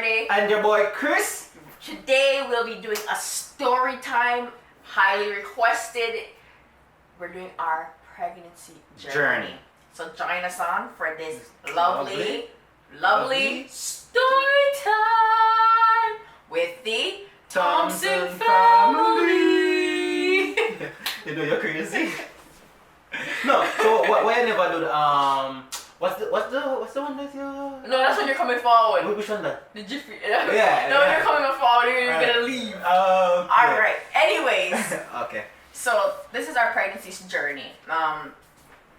Shardae. And your boy Chris. Today we'll be doing a story time, highly requested. We're doing our pregnancy journey. So join us on for this lovely story time with the Thompson family. You know you're crazy. No, so what you never do the what's the one that you? No, that's when you're coming forward. Which one that? The jiffy. Yeah. No, when you're coming forward, you're gonna leave. Okay. Alright. Anyways. Okay. So this is our pregnancy journey.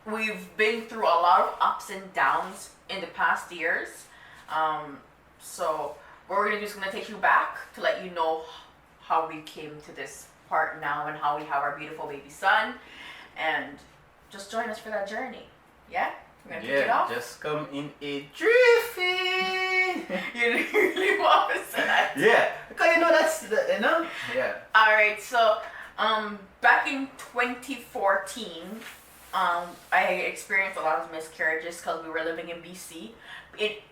We've been through a lot of ups and downs in the past years. So what we're gonna do is gonna take you back to let you know how we came to this part now and how we have our beautiful baby son, and just join us for that journey. Yeah? We're gonna kick it off? Just come in a driffy. You really want to say that? Yeah, because you know that's the, you know. Yeah. All right. So back in 2014. I experienced a lot of miscarriages because we were living in BC.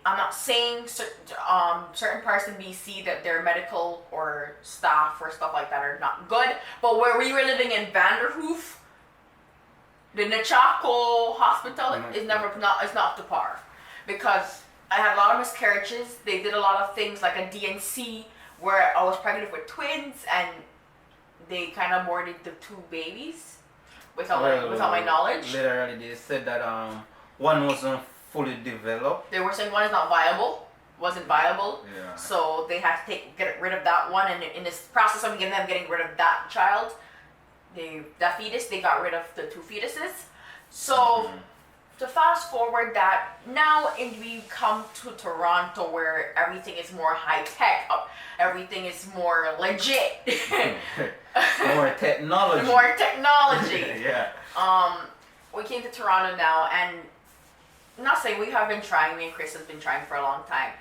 I'm not saying certain parts in BC that their medical or staff or stuff like that are not good, but where we were living in Vanderhoof, the Nechako hospital is not up to par, because I had a lot of miscarriages. They did a lot of things like a DNC where I was pregnant with twins, and they kind of aborted the two babies. Without my knowledge. Literally, they said that one wasn't fully developed. They were saying one is not viable, wasn't viable. Yeah. So they had to get rid of that one, and in this process of getting rid of that child, that fetus, they got rid of the two fetuses. So to fast forward that, now we come to Toronto where everything is more high tech, everything is more legit. More technology. More technology. Yeah. We came to Toronto now, and I'm not saying we have been trying, me and Chris has been trying for a long time,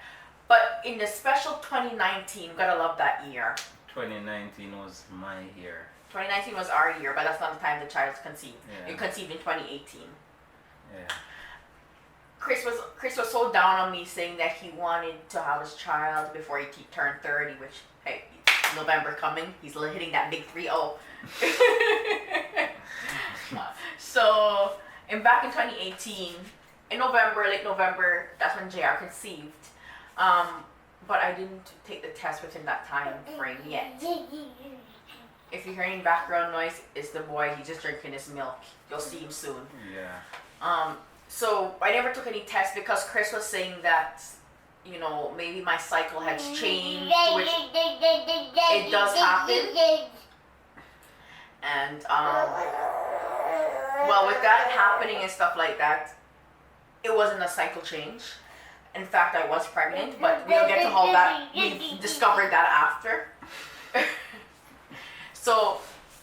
but in the special 2019, we gotta love that year. 2019 was my year. 2019 was our year, but that's not the time the child was conceived. Yeah. It conceived in 2018. Yeah. Chris was so down on me saying that he wanted to have his child before he turned 30, which, hey, November coming, he's hitting that big 3-0. So, back in 2018, in November, late November, that's when JR conceived. But I didn't take the test within that time frame yet. If you hear any background noise, it's the boy. He's just drinking his milk. You'll see him soon. Yeah. So I never took any tests because Chris was saying that, you know, maybe my cycle has changed, which it does happen. And well, with that happening and stuff like that, it wasn't a cycle change. In fact, I was pregnant, but we'll get to all that. We discovered that after. So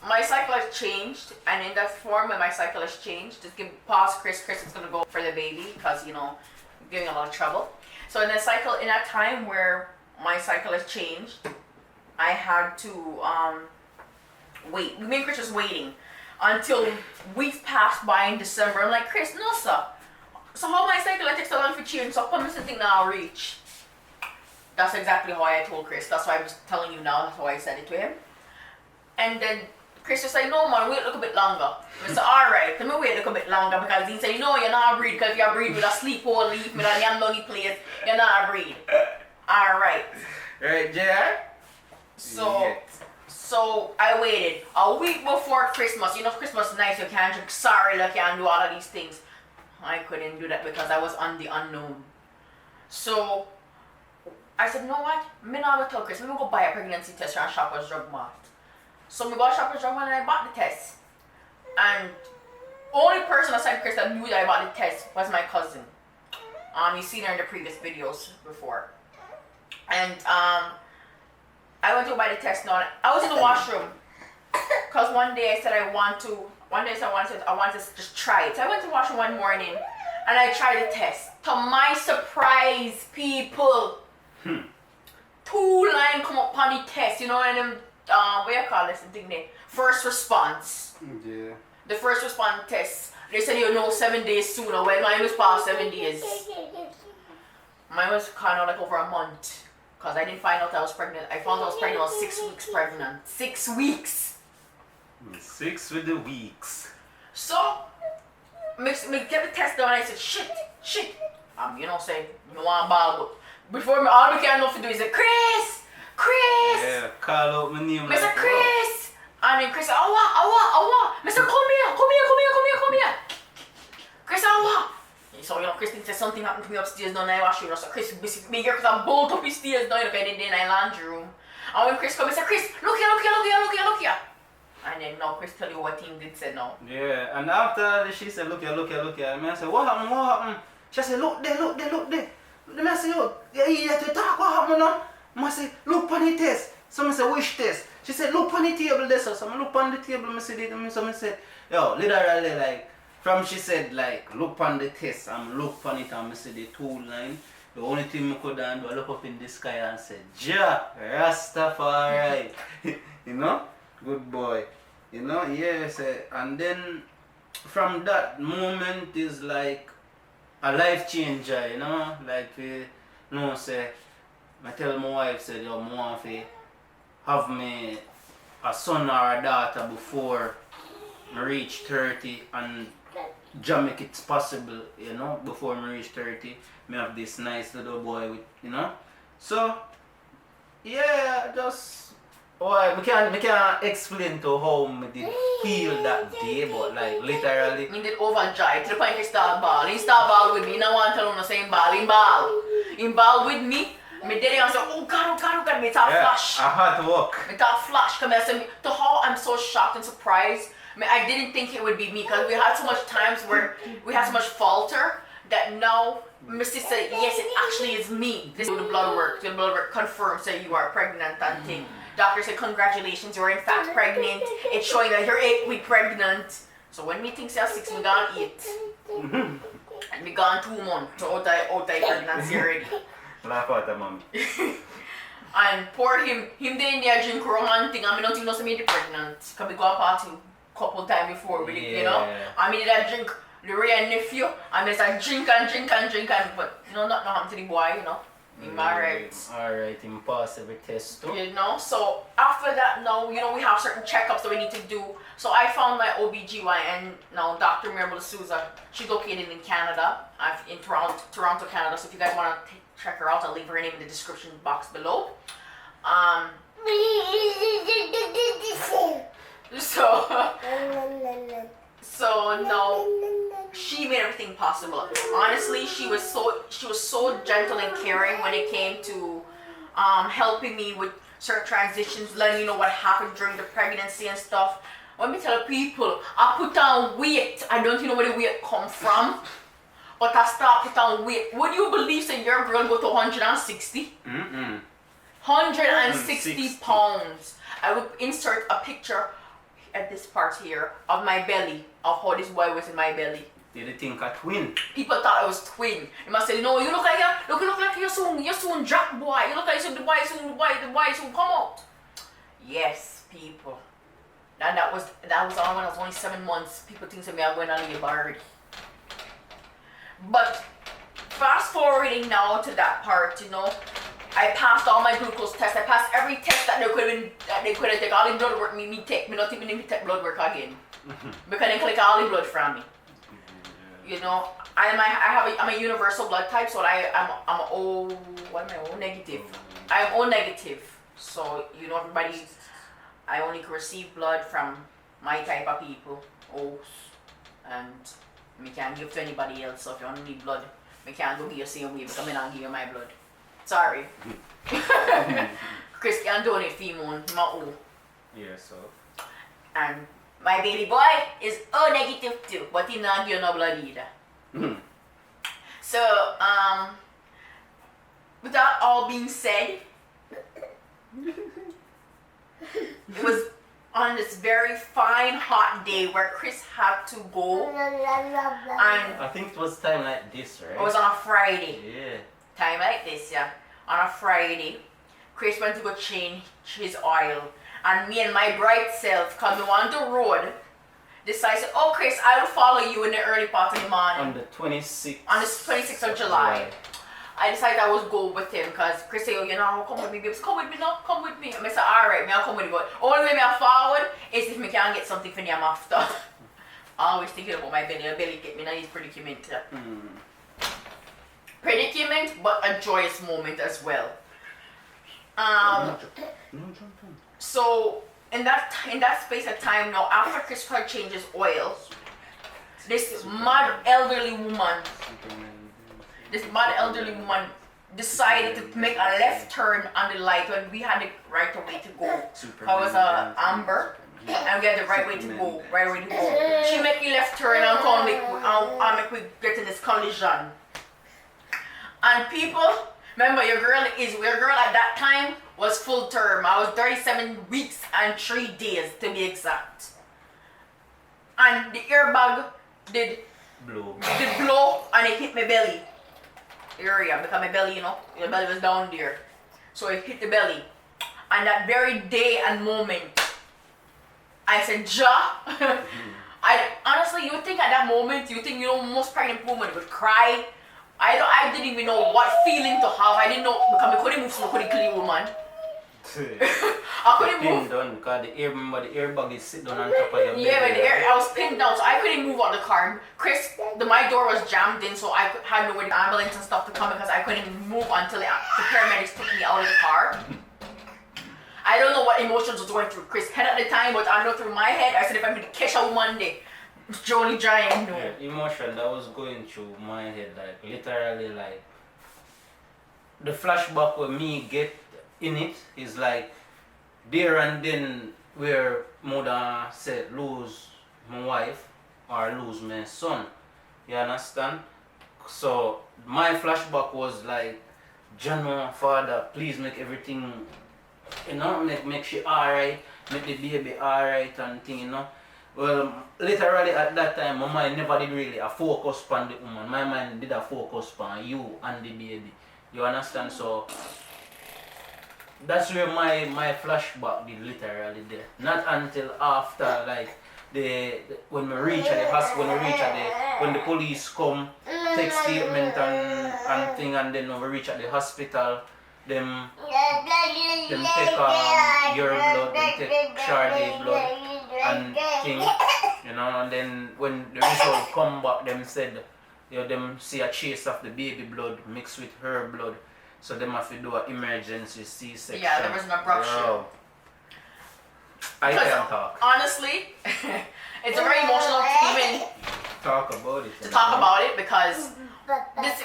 my cycle has changed, and in that form when my cycle has changed, just pause Chris is gonna go for the baby because, you know, I'm giving a lot of trouble. So in that time where my cycle has changed, I had to wait. Me and Chris was waiting until weeks passed by in December. I'm like, Chris, no sir. So how my cycle takes so long for change, so come something now reach. That's exactly how I told Chris. That's why I'm just telling you now, that's how I said it to him. And then Chris was like, no man, wait a little bit longer. I said, alright, let me wait a little bit longer, because he said, you know, you're not a breed, because if you're a breed with a sleep hole leaf, with a yam doggy place, you're not a breed. Alright. Right, JR? So I waited a week before Christmas. You know, Christmas night, you can't drink sorry, you can't do all of these things. I couldn't do that because I was on the unknown. So I said, you know what? I'm not going to tell Chris, I'm going to go buy a pregnancy test from Shoppers Drug Mart. So I go to Shoppers Drug Mart and I bought the test. And only person aside Chris that knew that I bought the test was my cousin. You've seen her in the previous videos before. And I went to buy the test now. I was in the washroom because one day I said I want to just try it. So I went to the washroom one morning and I tried the test. To my surprise, people, 2 lines come up on the test. You know, and them what you call this thing there? First response. Yeah. The first response test. They said you know 7 days sooner. Well, mine was past 7 days. Mine was kind of like over a month. Because I didn't find out I was pregnant. I found out I was pregnant. I was 6 weeks pregnant. 6 weeks. 6 with the weeks. So, me get the test done. I said, shit. You know, say, you want a ball, but before me, all we can know to do is say, Chris. Yeah, call out my name. Mr. Chris. And then Chris said, Awa. Mr. Come here. Chris, Awa. So, you know, Chris said something happened to me upstairs down there. I was sure. So, Chris basically me here because I bolt up his stairs down in the laundry room. And when Chris come, I said, Chris, look here. And then now Chris tell you what thing did say now. Yeah, and after she said, look here. And I said, what happened? She said, look there. Then I said, yo, you have to talk, what happened now? I said, look on the test. So I said, which test? She said, look on the table there. So I look on the table, I said, yo, literally, like, from she said, like, look on the test, and look on it, and I said, the 2 line. The only thing I could do, I look up in the sky and said, Ja, Rastafari. You know? Good boy. You know, yes. And then, from that moment is like a life changer, you know? Like, you know, say, I tell my wife, said, yo, I want to have me a son or a daughter before I reach 30 and just make it possible, you know, before I reach 30. I have this nice little boy with, you know. So, yeah, just, I can't explain to how I did feel that day, but like literally. He did overjoyed to the point he start ball. He start ball with me. He don't want to tell him the same ball. He ball with me. Me did it and say, oh God, me talk flash. I had to walk. Me talk flash. Come here, say, to how I'm so shocked and surprised. I didn't think it would be me because we had so much times where we had so much falter that now my sister said, yes, it actually is me. This is the blood work. The blood work confirms that you are pregnant and thing. Doctor said, congratulations, you're in fact pregnant. It's showing that you're 8 weeks pregnant. So when me think 6, we gone 8. And we gone 2 months. So out of pregnancy already. Laugh at the mom. And poor him didn't drink rum and thing. I mean, nothing knows me pregnant. Because we go a party couple times before, you know. I mean, I drink the Ray and nephew. I mean, I drink, but you know, not happened to the boy, you know. Alright, impossible test too. You know, so after that now, you know, we have certain checkups that we need to do. So I found my OBGYN now, Dr. Miriam D'Souza. She's located in Canada, in Toronto, Canada. So if you guys want to check her out, I'll leave her name in the description box below. So now she made everything possible. Honestly, she was so gentle and caring when it came to helping me with certain transitions, letting me know what happened during the pregnancy and stuff. Let me tell people, I put on weight. I don't know where the weight come from, but I start put on weight. Would you believe that your girl go to 160? 160 pounds. I would insert a picture at this part here of my belly, of how this boy was in my belly. Did you think a twin? People thought I was twin. They must say, no, you look like you're soon drop boy. You look like the boy soon come out. Yes, people. And that was all when I was only 7 months. People think to me I'm going on labor already. But fast forwarding now to that part, you know, I passed all my glucose tests. I passed every test that they could have taken. All the blood work me take. Me not even need to take blood work again. Because they collect all the blood from me. You know, I'm a universal blood type, so I'm O negative. I'm O negative. So you know, everybody, I only can receive blood from my type of people, O's, and me can't give to anybody else. So if you only need blood, me can't go give you the same way because I not give you my blood. Sorry. Chris can donate female, not O. Yeah, so. And my baby boy is O negative too, but he not give no blood either. So, with that all being said, it was on this very fine hot day where Chris had to go, and I think it was time like this, right? it was on a Friday. Yeah. Time like this, yeah. On a Friday, Chris went to go change his oil, and me and my bright self, coming on the road, decided, oh Chris, I will follow you in the early part of the morning. On the 26th. On the 26th of July. I decided I would go with him because Chris said, oh, you know, come with me, babes, come with me now, come with me. And I said, alright, I'll come with you. But only way I forward is if I can get something for them after. Always thinking about my belly. My belly get me in this predicament. Predicament, but a joyous moment as well. So in that space of time now, after Christopher changes oil, this mad elderly woman decided to make a left turn on the light when we had the right way to go. I was amber, and we had the right way to go. She make a left turn and come make we get in this collision. And people, remember your girl at that time was full term. I was 37 weeks and 3 days to be exact. And the airbag did blow and it hit my belly area because my belly, the belly was down there. So it hit the belly. And that very day and moment, I said, Ja. I honestly, you would think at that moment, most pregnant women would cry. I didn't even know what feeling to have. I didn't know because I couldn't move, so I couldn't clean woman. I couldn't move. Down because the airbag is sitting on top of your belly. Yeah, but I was pinned down, so I couldn't move out the car. Chris, my door was jammed in, so I had no way the ambulance and stuff to come because I couldn't move until the paramedics took me out of the car. I don't know what emotions was going through Chris' head at the time, but I know through my head, I said if I'm going to catch a Monday, Jolly Giant, no. Yeah, emotion that was going through my head, like literally, like the flashback where me get in it is like there and then where mother said lose my wife or lose my son. You understand? So my flashback was like, Jano, Father, please make everything, make she alright, make the baby alright and thing, Well, literally at that time, my mind never did really a focus on the woman. My mind did a focus on you and the baby. You understand? So that's where my flashback did literally there. Not until after, like when we reach at the hospital, when the police come, take statement and thing, and then when we reach at the hospital, them take your blood, them take Shardae blood and thing, and then when the result come back, them said, them see a trace of the baby blood mixed with her blood, so them have to do an emergency C-section. Yeah, there was an abruption. I can't talk. Honestly, it's very emotional to even talk about it. Because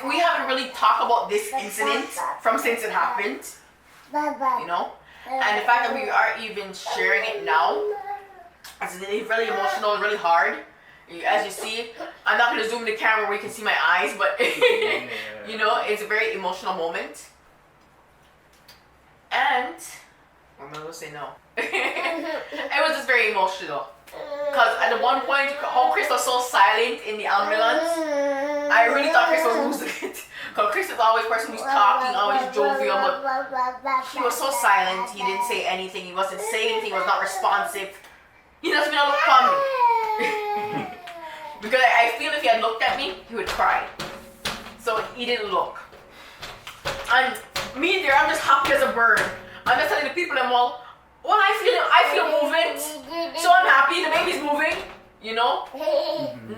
we haven't really talked about this incident since it happened. And the fact that we are even sharing it now, it's really emotional, really hard. As you see, I'm not going to zoom the camera where you can see my eyes, but it's a very emotional moment. And what am I going to say now? It was just very emotional. Because at the one point, how Chris was so silent in the ambulance, I really thought Chris was losing it. Because Chris is always a person who's talking, always jovial, but he was so silent. He didn't say anything. He wasn't saying anything. He was not responsive. He doesn't even look at me. Because I feel if he had looked at me, he would cry. So he didn't look. And me there, I'm just happy as a bird. I'm just telling the people, I feel movement. So I'm happy the baby's moving,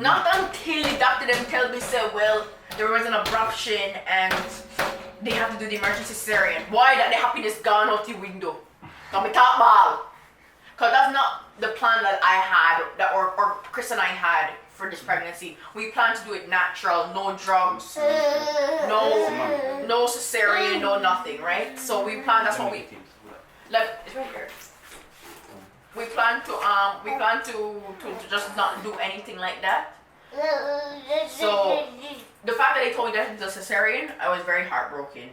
Not until the doctor then tell me, say, well, there was an abruption and they have to do the emergency cesarean. Why that the happiness gone out the window? Cause me talk ball. Cause that's not the plan that I had, or Chris and I had for this pregnancy. We planned to do it natural, no drugs, no cesarean, no nothing, right? So we planned. That's what we. It's right here. We plan to just not do anything like that. So the fact that they told me that it was a cesarean, I was very heartbroken.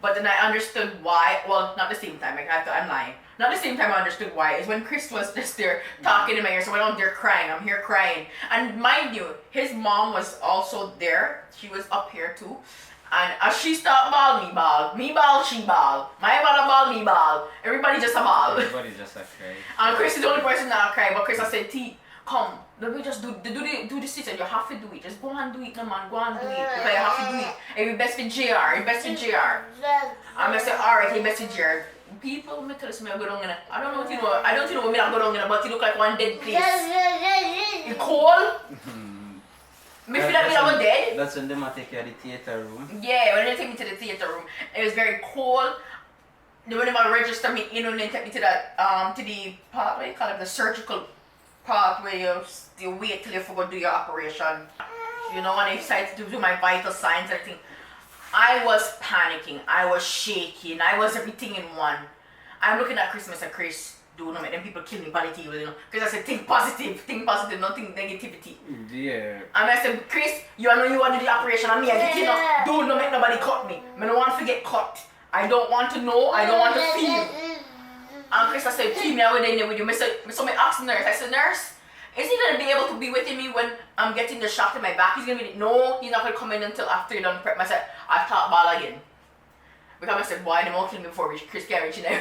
But then I understood why. Well, not the same time. I'm lying. Not the same time I understood why. Is when Chris was just there talking in my ear. So I went on there crying. I'm here crying. And mind you, his mom was also there. She was up here too. And as she stopped ball, me ball. Me ball, she ball. My mother ball, me ball. Everybody just a ball. Everybody just a cry. And Chris is the only person not cry. But Chris, I said, T, come, let me just do the sit-in. You have to do it. Just go and do it, no man. Go and do it. Because you have to do it. It's best for JR. It's best for JR. I'm going to say, alright, it's best for JR. People, me tell us me I go down in I don't know what you know. I don't know what me I go down in, but it look like one dead place. It's cold. Me feel like I was dead. That's when they might take you to the theater room. Yeah, when they take me to the theater room, it was very cold. Then when they register me in, and then take me to that to the part, what you call it, the surgical part where you wait till you forgot to do your operation. You know, when I decided to do my vital signs and everything, I was panicking, I was shaking, I was everything in one. I'm looking at Christmas and Chris, do not make them people kill me by the table, you know. Because I said, think positive, nothing negativity. Yeah. And I said, Chris, you know you want to do the operation on me, I think, you know, do not make nobody cut me. I don't want to get cut. I don't want to know, I don't want to feel. And Chris, I said, feel me, I went in there with you. So I asked the nurse, I said, nurse, is he going to be able to be with me when I'm getting the shot in my back? He's going to be, no, he's not going to come in until after you're done prep. I said, I thought ball again. Because I said, boy, they won't kill me before Chris can't reach now.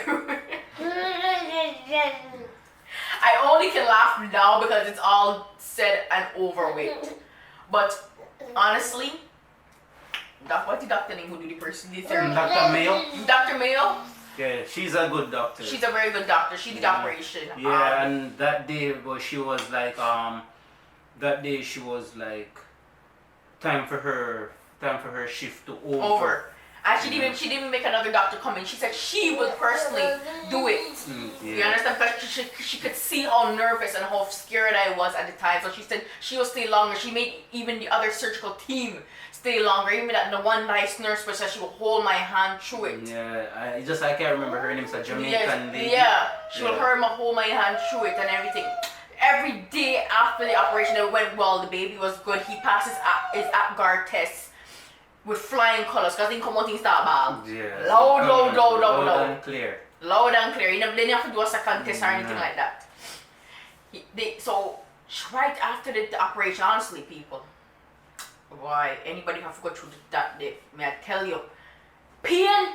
I only can laugh now because it's all said and over with. But honestly, what's the doctor name who do the person? Dr. Mayo? Dr. Mayo? Yeah, she's a good doctor. She's a very good doctor. She did the operation. Yeah, and that day, she was like, time for her shift to over. And she didn't make another doctor come in. She said she would personally do it. Yeah. You understand? Because she could see how nervous and how scared I was at the time. So she said she will stay longer. She made even the other surgical team stay longer. Even that the one nice nurse said she would hold my hand through it. Yeah, I can't remember her name. It's a Jamaican lady. Yeah, she would hold my hand through it and everything. Every day after the operation, it went well. The baby was good. He passed his APGAR test with flying colors because he come out in start ball. Yeah. Loud and clear. Loud and clear. You didn't have to do a second test or anything like that. So right after the operation, honestly, people, why anybody have to go through that day? May I tell you, pain.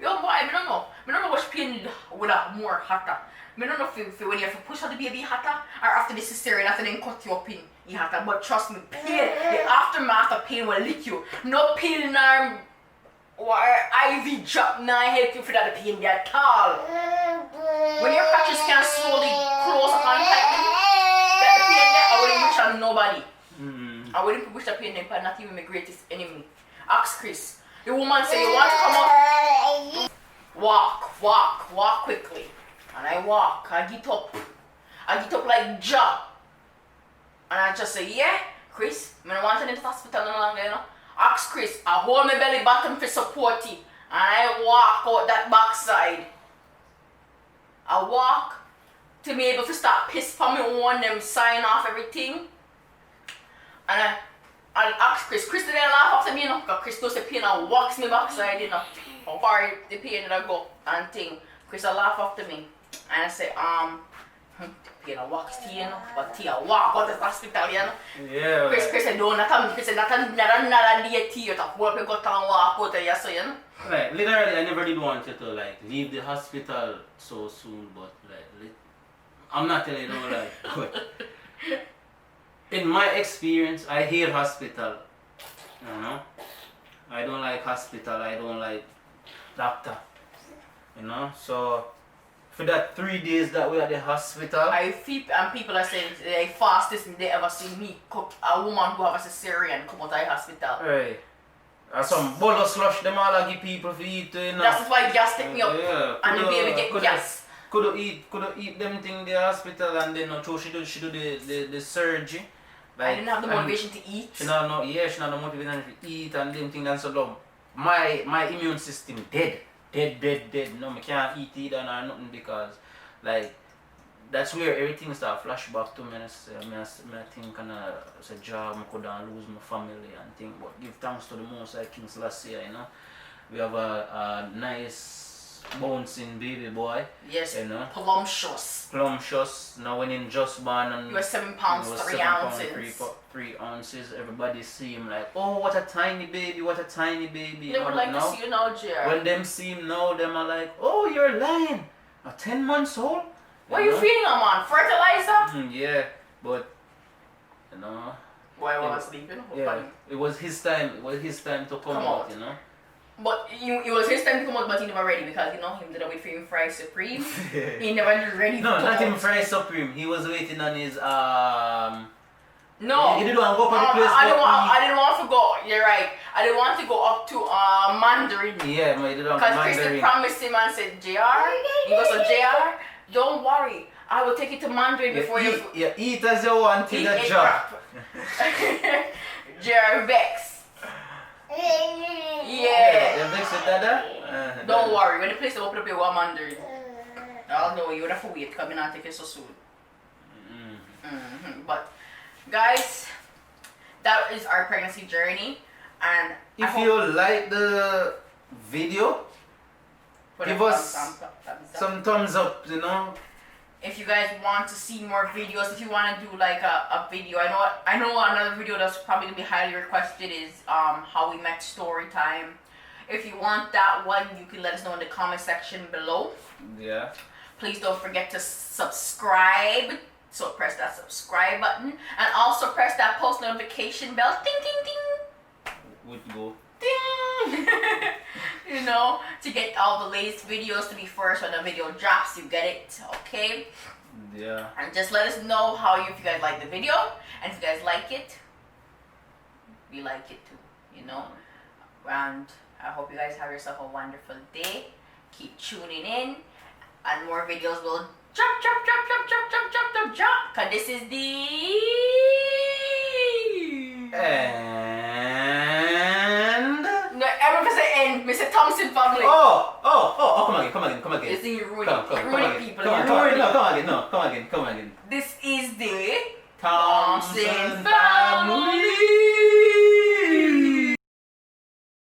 Yo, boy, I don't know which pain would have more hotter. I don't know if when you have to push out the baby hotter or after the cesarean after then cut you up in hotter. But trust me, pain, the aftermath of pain will lick you. No pain nor IV drop nor help you for that pain at all. When your patches can slowly close up and tighten, that pain there, I wouldn't wish on nobody. I wouldn't wish that pain there, but not even my greatest enemy. Ask Chris. The woman say you want to come up, walk quickly. And I walk, I get up like Jah. And I just say, yeah, Chris, I don't want to enter the hospital no longer, you know. Ask Chris, I hold my belly button for support it. And I walk out that backside. I walk to be able to start piss for me on them, sign off everything. And I'll ask Chris didn't laugh after me, you know, because Chris does the pain and walks me backside, you know. How far the pain did I go and thing. Chris will laugh after me. And I say, pain a walks to you know, but he a walk out of the hospital, you know. Yeah. Chris said, no, not a day to you to hold up your gut and walk out of you, so you know. Right, literally, I never did want you to like leave the hospital so soon, but like, I'm not telling you no lie, but in my experience, I hate hospital, you know. I don't like hospital, I don't like doctor, you know, so for that 3 days that we at the hospital, and people are saying the fastest they ever seen me cook a woman who have a cesarean come out of the hospital. right. And some bolo slush them all I give people for eat, you know. That's why gas take me up. Yeah, And the baby get gas. Could eat them thing in the hospital and then so she do the surgery. Like, I didn't have the motivation to eat. She not the motivation to eat and them thing and so long. My immune system dead. No, I can't eat either or nothing because like that's where everything start flashback to me. I think it's a job, I could lose my family and thing, but give thanks to the Most High King Selassie, you know. We have a nice bouncing baby boy. Yes, you know. Plumptious. Now when in just born and he was 7 pounds, 3 ounces. 3 ounces, everybody see him like, oh, what a tiny baby. They would like to see you now, Jer. When them see him now, them are like, oh, you're lying. A 10 months old? What are you feeding him on? Fertilizer? Yeah, but you know. Boy, I was sleeping. Yeah, it was his time. It was his time to come out, you know. But it was his time to come out, but he never ready because you know him did wait for him fry supreme. He never ready. No, to come not even out. fry supreme. He was waiting on his No. He didn't want to go for the place. I didn't want to go. You're right. I didn't want to go up to Mandarin. Yeah, but he didn't want to Because Kristen Mandarin. promised him and said, JR, he goes, so JR, don't worry. I will take you to Mandarin before you... Eat as you want in the job. JR Vex. Yeah. You vex with Dada? Don't worry. When the place open up, you want Mandarin. I'll know you would have to wait because I'm not taking so soon. But, guys, that is our pregnancy journey. And if you like the video, give us some thumbs up, you know. If you guys want to see more videos, if you want to do like a video, I know another video that's probably gonna be highly requested is how we met Storytime. If you want that one, you can let us know in the comment section below. Yeah. Please don't forget to subscribe. So press that subscribe button and also press that post notification bell. Ding ding ding. Would go. Ding. You know, to get all the latest videos to be first when the video drops, you get it, okay? Yeah. And just let us know if you guys like the video, and if you guys like it, we like it too, you know? And I hope you guys have yourself a wonderful day. Keep tuning in, and more videos will drop, cause this is the... Everyone say end, Mr. Thompson family. Come again. This thing you ruining, Come again. people. Come again. This This is the Thompson